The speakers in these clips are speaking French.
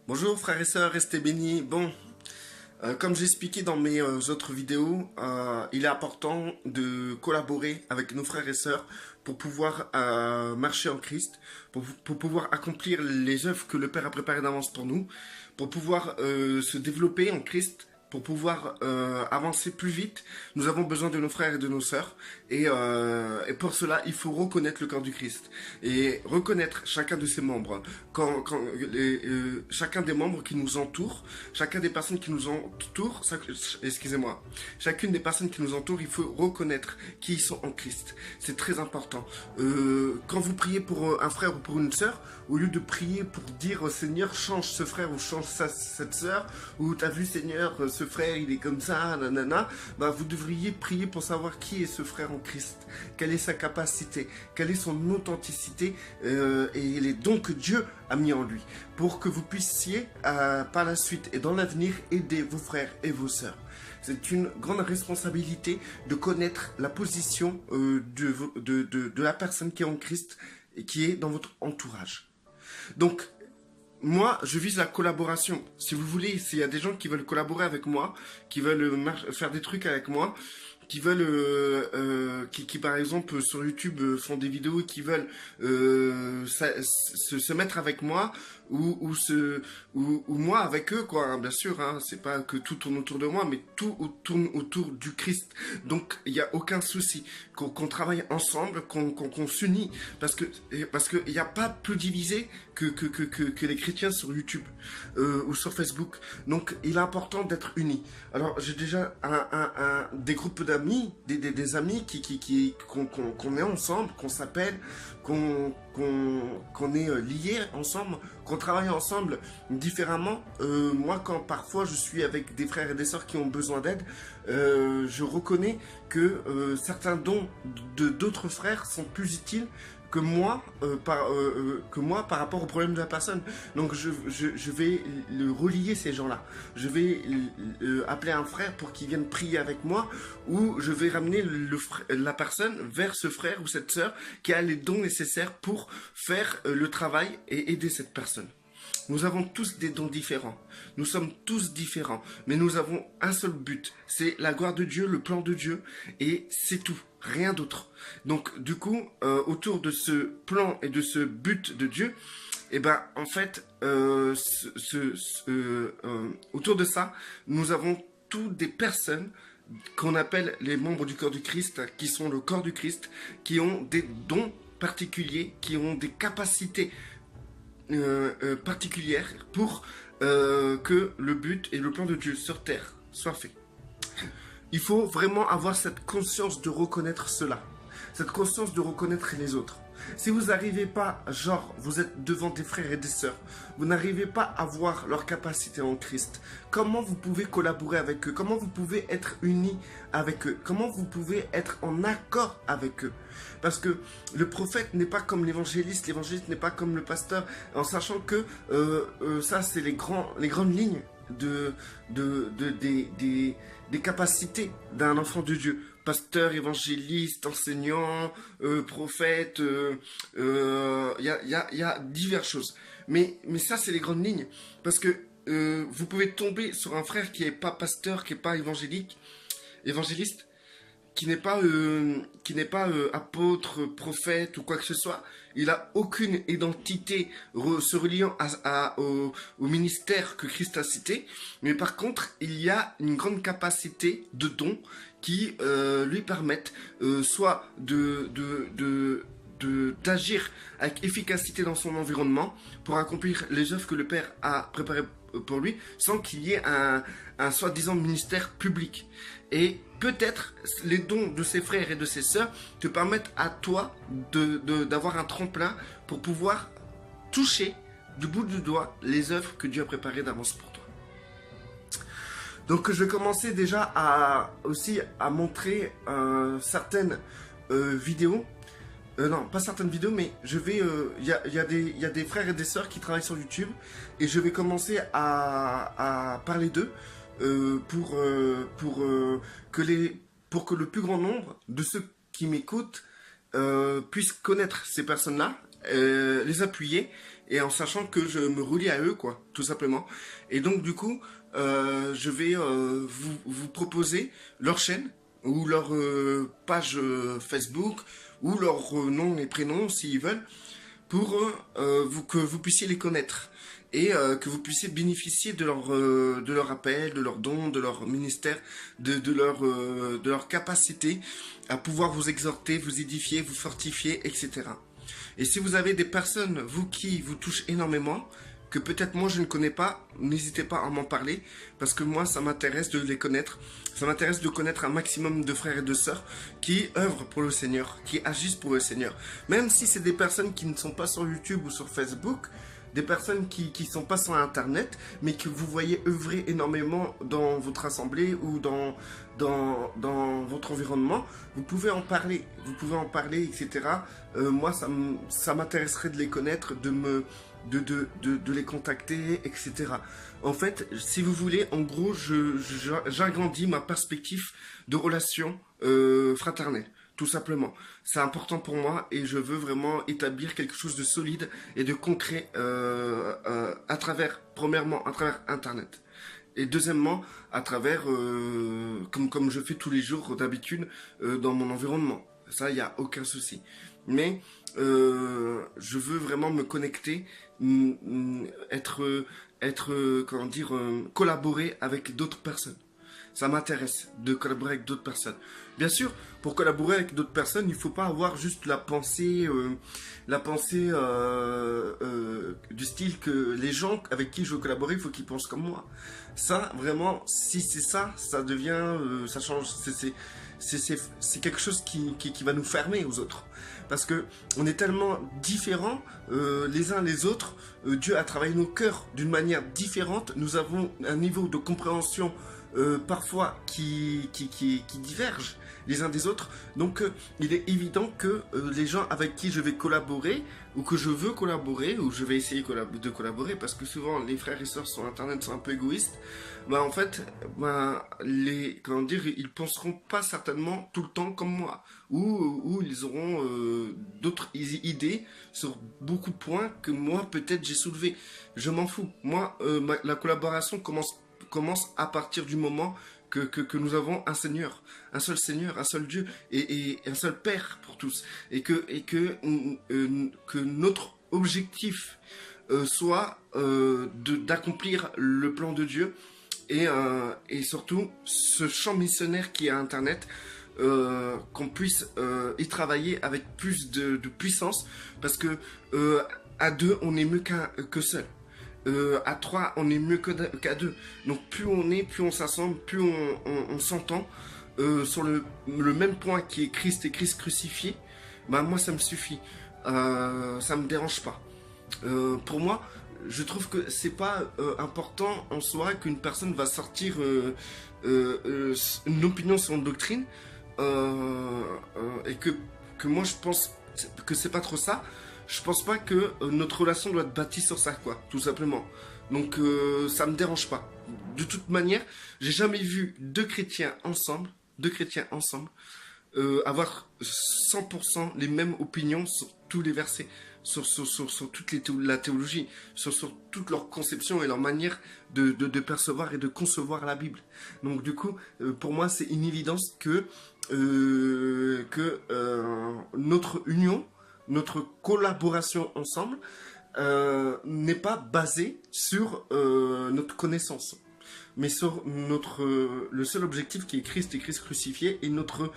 Bonjour frères et sœurs, restez bénis. Bon, comme j'ai expliqué dans mes autres vidéos, il est important de collaborer avec nos frères et sœurs pour pouvoir marcher en Christ, pour pouvoir accomplir les œuvres que le Père a préparées d'avance pour nous, pour pouvoir se développer en Christ, pour pouvoir avancer plus vite. Nous avons besoin de nos frères et de nos sœurs. Et pour cela, il faut reconnaître le corps du Christ. Et reconnaître chacun de ses membres. Chacun des membres qui nous entourent, chacun des personnes qui nous entourent, excusez-moi, chacune des personnes qui nous entourent, il faut reconnaître qui ils sont en Christ. C'est très important. Quand vous priez pour un frère ou pour une sœur, au lieu de prier pour dire Seigneur, change ce frère ou change cette sœur, ou t'as vu Seigneur, ce frère il est comme ça, nanana, bah, vous devriez prier pour savoir qui est ce frère en Christ, quelle est sa capacité, quelle est son authenticité et les dons que Dieu a mis en lui, pour que vous puissiez par la suite et dans l'avenir aider vos frères et vos sœurs. C'est une grande responsabilité de connaître la position de la personne qui est en Christ et qui est dans votre entourage. Donc, moi, je vise la collaboration. Si vous voulez, s'il y a des gens qui veulent collaborer avec moi, qui veulent faire des trucs avec moi, qui veulent, qui par exemple sur YouTube font des vidéos et qui veulent se mettre avec moi ou moi avec eux, quoi, hein, bien sûr, hein, c'est pas que tout tourne autour de moi, mais tout tourne autour du Christ. Donc il n'y a aucun souci qu'on travaille ensemble, qu'on s'unit, parce que il n'y a pas plus divisé que les chrétiens sur YouTube ou sur Facebook. Donc il est important d'être unis. Alors j'ai déjà des groupes d'amis, des amis qu'on est ensemble, qu'on s'appelle, qu'on est liés ensemble, qu'on travaille ensemble différemment. Moi, quand parfois je suis avec des frères et des sœurs qui ont besoin d'aide, je reconnais que certains dons d'autres frères sont plus utiles que moi, par rapport au problème de la personne. Donc je vais relier ces gens-là. Je vais appeler un frère pour qu'il vienne prier avec moi, ou je vais ramener la personne vers ce frère ou cette sœur qui a les dons nécessaires pour faire le travail et aider cette personne. Nous avons tous des dons différents. Nous sommes tous différents. Mais nous avons un seul but. C'est la gloire de Dieu, le plan de Dieu. Et c'est tout. Rien d'autre. Donc, du coup, autour de ce plan et de ce but de Dieu, eh ben, en fait, autour de ça, nous avons toutes des personnes qu'on appelle les membres du corps du Christ, qui sont le corps du Christ, qui ont des dons particuliers, qui ont des capacités particulière pour que le but et le plan de Dieu sur terre soient faits. Il faut vraiment avoir cette conscience de reconnaître cela, cette conscience de reconnaître les autres. Si vous n'arrivez pas, genre, vous êtes devant des frères et des sœurs, vous n'arrivez pas à voir leur capacité en Christ, comment vous pouvez collaborer avec eux? Comment vous pouvez être unis avec eux? Comment vous pouvez être en accord avec eux? Parce que le prophète n'est pas comme l'évangéliste n'est pas comme le pasteur, en sachant que ça, c'est les grandes lignes des capacités d'un enfant de Dieu. Pasteur, évangéliste, enseignant, prophète, y a diverses choses. Mais ça, c'est les grandes lignes. Parce que vous pouvez tomber sur un frère qui n'est pas pasteur, qui n'est pas évangéliste, qui n'est pas apôtre, prophète ou quoi que ce soit. Il n'a aucune identité se reliant au ministère que Christ a cité. Mais par contre, il y a une grande capacité de dons qui lui permettent soit d'agir avec efficacité dans son environnement pour accomplir les œuvres que le Père a préparées pour lui, sans qu'il y ait un soi-disant ministère public. Et peut-être les dons de ses frères et de ses sœurs te permettent à toi d'avoir un tremplin pour pouvoir toucher du bout du doigt les œuvres que Dieu a préparées d'avance pour toi. Donc je vais commencer déjà aussi à montrer certaines vidéos. Non, pas certaines vidéos, mais je vais. Il y a des frères et des sœurs qui travaillent sur YouTube, et je vais commencer à parler d'eux pour que le plus grand nombre de ceux qui m'écoutent puissent connaître ces personnes-là, les appuyer et en sachant que je me relie à eux, quoi, tout simplement. Et donc, du coup, je vais vous proposer leur chaîne ou leur page Facebook ou leur nom et prénom s'ils veulent pour que vous puissiez les connaître et que vous puissiez bénéficier de leur appel, de leurs dons, de leur ministère, de leur capacité à pouvoir vous exhorter, vous édifier, vous fortifier, etc. Et si vous avez des personnes, vous, qui vous touchent énormément, que peut-être moi je ne connais pas, n'hésitez pas à m'en parler, parce que moi ça m'intéresse de les connaître. Ça m'intéresse de connaître un maximum de frères et de sœurs qui œuvrent pour le Seigneur, qui agissent pour le Seigneur. Même si c'est des personnes qui ne sont pas sur YouTube ou sur Facebook, des personnes qui ne sont pas sur Internet, mais que vous voyez œuvrer énormément dans votre assemblée ou dans votre environnement, vous pouvez en parler, etc. Moi, ça m'intéresserait de les connaître, de les contacter, etc. En fait, si vous voulez, en gros, j'agrandis ma perspective de relation fraternelle. Tout simplement. C'est important pour moi et je veux vraiment établir quelque chose de solide et de concret premièrement, à travers Internet. Et deuxièmement, à travers, comme je fais tous les jours d'habitude, dans mon environnement. Ça, il n'y a aucun souci. Mais je veux vraiment me connecter, comment dire, collaborer avec d'autres personnes. Ça m'intéresse de collaborer avec d'autres personnes. Bien sûr, pour collaborer avec d'autres personnes, il ne faut pas avoir juste la pensée du style que les gens avec qui je veux collaborer, il faut qu'ils pensent comme moi. Ça, vraiment, si c'est ça, ça devient, ça change, c'est quelque chose qui va nous fermer aux autres. Parce que on est tellement différents les uns les autres. Dieu a travaillé nos cœurs d'une manière différente. Nous avons un niveau de compréhension parfois qui divergent les uns des autres. Donc il est évident que les gens avec qui je vais collaborer ou que je veux collaborer ou je vais essayer de collaborer, parce que souvent les frères et sœurs sur internet sont un peu égoïstes, en fait comment dire, ils penseront pas certainement tout le temps comme moi, ou ils auront d'autres idées sur beaucoup de points que moi peut-être j'ai soulevé. Je m'en fous. Moi la collaboration commence à partir du moment que nous avons un Seigneur, un seul Dieu et un seul Père pour tous. Et que notre objectif soit d'accomplir le plan de Dieu et surtout ce champ missionnaire qui est à Internet, qu'on puisse y travailler avec plus de puissance, parce que à deux, on est mieux que seul. À 3, on est mieux qu'à 2. Donc plus on est, plus on s'assemble, plus on s'entend sur le même point qui est Christ et Christ crucifié. Moi ça me suffit. Ça me dérange pas. Pour moi, je trouve que c'est pas important en soi qu'une personne va sortir une opinion sur une doctrine et que moi je pense que c'est pas trop ça. Je pense pas que notre relation doit être bâtie sur ça, quoi, tout simplement. Donc ça me dérange pas. De toute manière, j'ai jamais vu deux chrétiens ensemble avoir 100% les mêmes opinions sur tous les versets, sur toute la théologie, sur toute leur conception et leur manière de percevoir et de concevoir la Bible. Donc du coup, pour moi, c'est une évidence que notre union, notre collaboration ensemble n'est pas basée sur notre connaissance, mais sur le seul objectif qui est Christ et Christ crucifié, et notre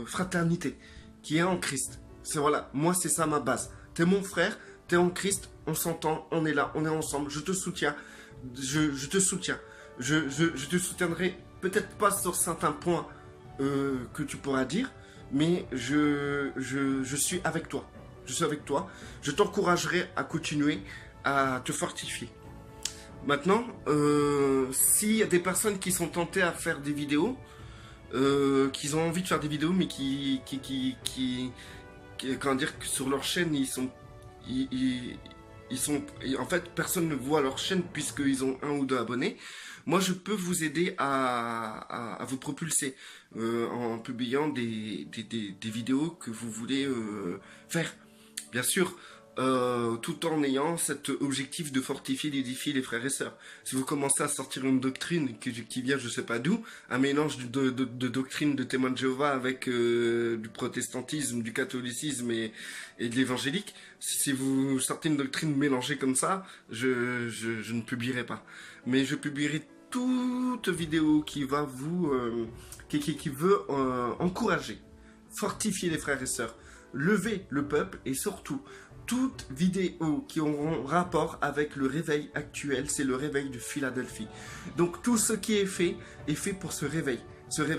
fraternité qui est en Christ. Voilà, moi c'est ça ma base. T'es mon frère, t'es en Christ, on s'entend, on est là, on est ensemble, je te soutiens, je te soutiens. Je te soutiendrai peut-être pas sur certains points que tu pourras dire, mais je suis avec toi. Je suis avec toi. Je t'encouragerai à continuer à te fortifier. Maintenant, s'il y a des personnes qui sont tentées à faire des vidéos, qui ont envie de faire des vidéos, mais comment dire, que sur leur chaîne, en fait, personne ne voit leur chaîne puisqu'ils ont 1 ou 2 abonnés. Moi, je peux vous aider à vous propulser en publiant des vidéos que vous voulez faire. Bien sûr, tout en ayant cet objectif de fortifier, d'édifier les frères et sœurs. Si vous commencez à sortir une doctrine qui vient je sais pas d'où, un mélange de doctrine de témoins de Jéhovah avec du protestantisme, du catholicisme et de l'évangélique, si vous sortez une doctrine mélangée comme ça, je ne publierai pas. Mais je publierai toute vidéo qui va vous... qui veut encourager, fortifier les frères et sœurs, lever le peuple et surtout toute vidéo qui auront rapport avec le réveil actuel, c'est le réveil de Philadelphie. Donc tout ce qui est fait pour ce réveil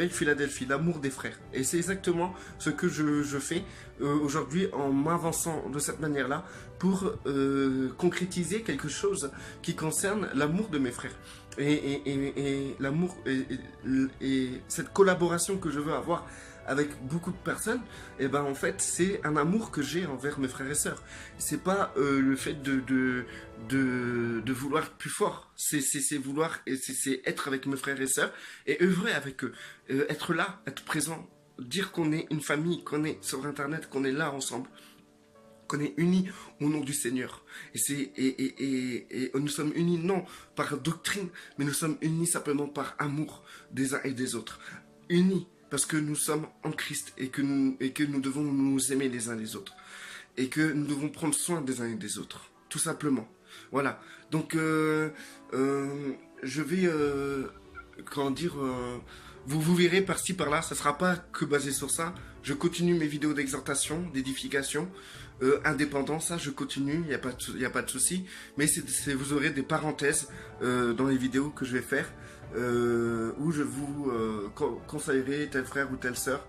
Philadelphie, l'amour des frères. Et c'est exactement ce que je fais aujourd'hui en m'avançant de cette manière-là pour concrétiser quelque chose qui concerne l'amour de mes frères. Et l'amour et cette collaboration que je veux avoir avec beaucoup de personnes, et ben en fait c'est un amour que j'ai envers mes frères et sœurs. C'est pas le fait de vouloir plus fort, c'est vouloir, c'est être avec mes frères et sœurs et œuvrer avec eux, être là, être présent, dire qu'on est une famille, qu'on est sur internet, qu'on est là ensemble, qu'on est unis au nom du Seigneur. Et nous sommes unis non par doctrine, mais nous sommes unis simplement par amour des uns et des autres. Unis parce que nous sommes en Christ et que nous devons nous aimer les uns les autres. Et que nous devons prendre soin des uns et des autres. Tout simplement. Voilà. Donc, je vais, comment dire, vous verrez par-ci par-là, ça ne sera pas que basé sur ça. Je continue mes vidéos d'exhortation, d'édification, indépendant, ça je continue, il n'y a pas de souci. Mais vous aurez des parenthèses dans les vidéos que je vais faire, où je vous conseillerai tel frère ou telle sœur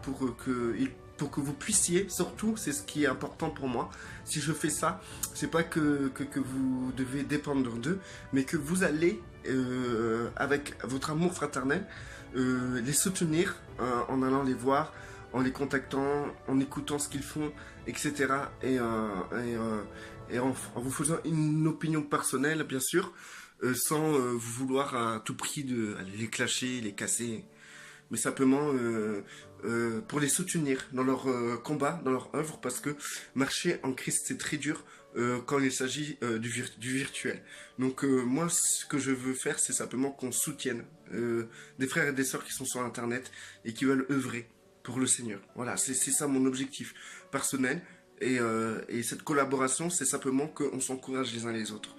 pour que vous puissiez, surtout, c'est ce qui est important pour moi. Si je fais ça, c'est pas que vous devez dépendre d'eux, mais que vous allez, avec votre amour fraternel, les soutenir en allant les voir, en les contactant, en écoutant ce qu'ils font, etc. Et en vous faisant une opinion personnelle, bien sûr, sans vouloir à tout prix les clasher, les casser, mais simplement pour les soutenir dans leur combat, dans leur œuvre, parce que marcher en Christ, c'est très dur quand il s'agit du virtuel. Donc moi, ce que je veux faire, c'est simplement qu'on soutienne des frères et des sœurs qui sont sur Internet et qui veulent œuvrer pour le Seigneur. Voilà, c'est ça mon objectif personnel. Et cette collaboration, c'est simplement qu'on s'encourage les uns les autres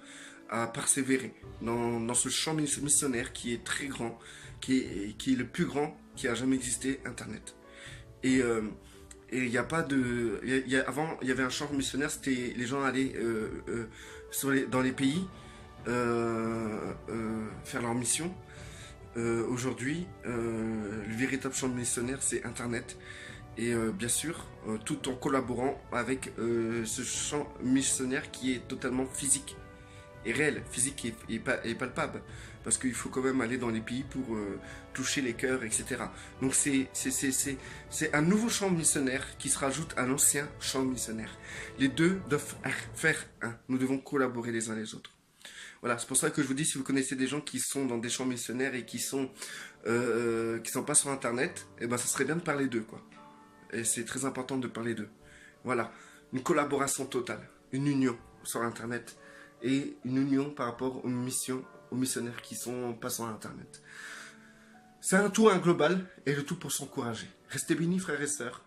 à persévérer dans ce champ missionnaire qui est très grand, qui est le plus grand qui a jamais existé, Internet. Et il n'y a pas de... avant, il y avait un champ missionnaire, c'était les gens allaient dans les pays faire leur mission. Aujourd'hui, le véritable champ missionnaire, c'est Internet. Et bien sûr, tout en collaborant avec ce champ missionnaire qui est totalement physique et réel, physique et palpable. Parce qu'il faut quand même aller dans les pays pour toucher les cœurs, etc. Donc c'est un nouveau champ missionnaire qui se rajoute à l'ancien champ missionnaire. Les deux doivent faire un. Nous devons collaborer les uns les autres. Voilà, c'est pour ça que je vous dis, si vous connaissez des gens qui sont dans des champs missionnaires et qui sont pas sur Internet, eh ben ça serait bien de parler d'eux, quoi. Et c'est très important de parler d'eux. Voilà, une collaboration totale, une union sur Internet et une union par rapport aux missionnaires qui sont pas sur Internet. C'est un tout, un global, et le tout pour s'encourager. Restez bénis, frères et sœurs.